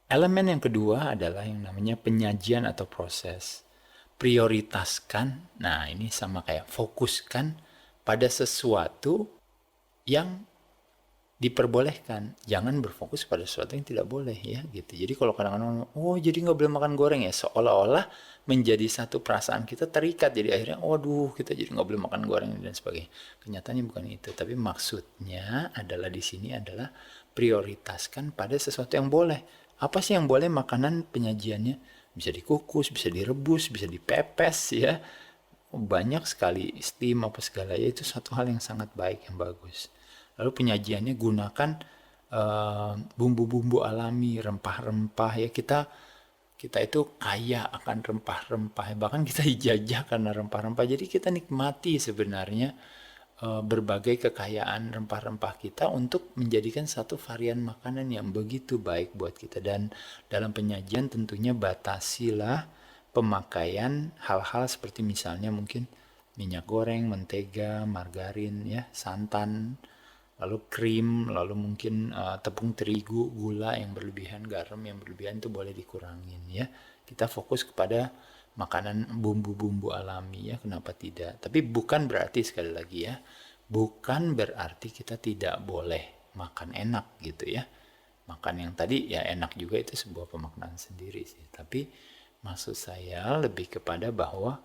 Elemen yang kedua adalah yang namanya penyajian atau proses. Prioritaskan, nah ini sama kayak fokuskan pada sesuatu yang diperbolehkan. Jangan berfokus pada sesuatu yang tidak boleh ya gitu. Jadi kalau kadang-kadang, oh jadi nggak boleh makan goreng ya, seolah-olah menjadi satu perasaan kita terikat. Jadi akhirnya, waduh kita jadi nggak boleh makan goreng dan sebagainya. Kenyataannya bukan itu. Tapi maksudnya adalah di sini adalah prioritaskan pada sesuatu yang boleh. Apa sih yang boleh makanan penyajiannya? Bisa dikukus, bisa direbus, bisa dipepes ya. Banyak sekali steam apa segala ya, itu satu hal yang sangat baik, yang bagus. Lalu penyajiannya gunakan bumbu-bumbu alami, rempah-rempah ya. Kita itu kaya akan rempah-rempah, bahkan kita dijajah karena rempah-rempah. Jadi kita nikmati sebenarnya berbagai kekayaan rempah-rempah kita untuk menjadikan satu varian makanan yang begitu baik buat kita. Dan dalam penyajian tentunya batasilah pemakaian hal-hal seperti misalnya mungkin minyak goreng, mentega, margarin ya, santan, lalu krim, lalu mungkin tepung terigu, gula yang berlebihan, garam yang berlebihan itu boleh dikurangin ya. Kita fokus kepada makanan bumbu-bumbu alami ya, kenapa tidak? Tapi bukan berarti, sekali lagi ya, bukan berarti kita tidak boleh makan enak gitu ya. Makan yang tadi ya enak juga, itu sebuah pemaknaan sendiri sih. Tapi maksud saya lebih kepada bahwa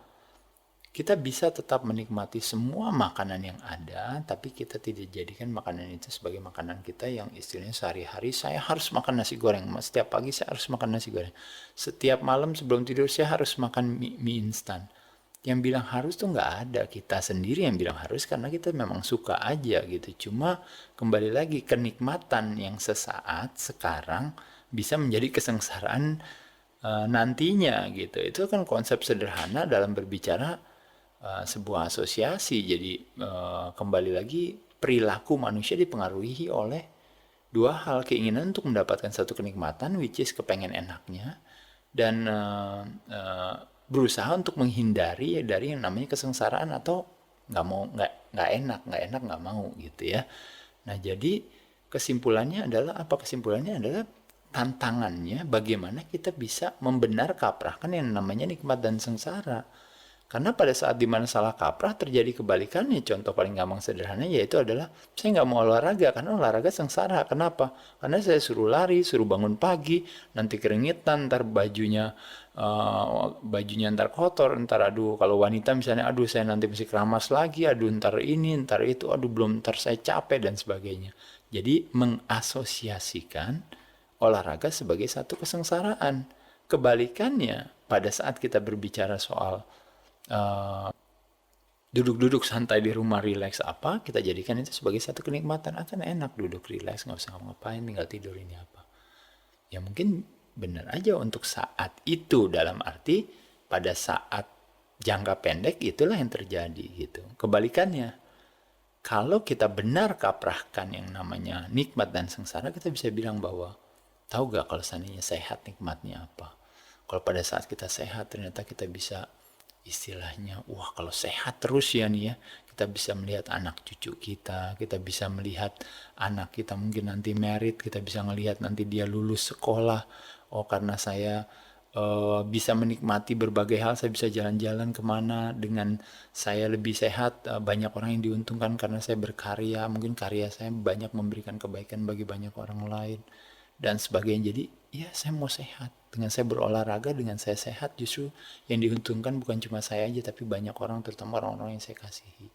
kita bisa tetap menikmati semua makanan yang ada, tapi kita tidak jadikan makanan itu sebagai makanan kita yang istilahnya sehari-hari saya harus makan nasi goreng. Setiap pagi saya harus makan nasi goreng. Setiap malam sebelum tidur saya harus makan mie instan. Yang bilang harus tuh nggak ada, kita sendiri yang bilang harus karena kita memang suka aja gitu. Cuma kembali lagi, kenikmatan yang sesaat sekarang bisa menjadi kesengsaraan nantinya gitu. Itu kan konsep sederhana dalam berbicara sebuah asosiasi. Jadi kembali lagi, perilaku manusia dipengaruhi oleh dua hal: keinginan untuk mendapatkan satu kenikmatan, which is kepengen enaknya, dan berusaha untuk menghindari dari yang namanya kesengsaraan atau nggak enak nggak mau gitu ya. Nah jadi kesimpulannya adalah apa? Kesimpulannya adalah tantangannya bagaimana kita bisa membenar kaprahkan yang namanya nikmat dan sengsara. Karena pada saat dimana salah kaprah terjadi kebalikannya. Contoh paling gampang sederhana yaitu adalah saya nggak mau olahraga karena olahraga sengsara. Kenapa? Karena saya suruh lari, suruh bangun pagi, nanti keringitan, ntar bajunya ntar kotor, ntar aduh kalau wanita misalnya, aduh saya nanti mesti keramas lagi, aduh ntar ini, ntar itu, aduh belum ntar saya capek dan sebagainya. Jadi mengasosiasikan olahraga sebagai satu kesengsaraan. Kebalikannya, pada saat kita berbicara soal duduk-duduk santai di rumah, rileks apa, kita jadikan itu sebagai satu kenikmatan. Akan enak duduk rileks, nggak usah ngapain, tinggal tidur ini apa. Ya mungkin benar aja untuk saat itu, dalam arti pada saat jangka pendek itulah yang terjadi gitu. Kebalikannya, kalau kita benar kaprahkan yang namanya nikmat dan sengsara, kita bisa bilang bahwa tahu gak kalau seandainya sehat nikmatnya apa? Kalau pada saat kita sehat ternyata kita bisa istilahnya, wah kalau sehat terus ya nih ya, kita bisa melihat anak cucu kita bisa melihat anak kita mungkin nanti merit, kita bisa melihat nanti dia lulus sekolah. Oh karena saya bisa menikmati berbagai hal, saya bisa jalan-jalan kemana dengan saya lebih sehat, banyak orang yang diuntungkan karena saya berkarya, mungkin karya saya banyak memberikan kebaikan bagi banyak orang lain dan sebagainya. Jadi ya saya mau sehat, dengan saya berolahraga, dengan saya sehat, justru yang diuntungkan bukan cuma saya aja tapi banyak orang, terutama orang-orang yang saya kasihi.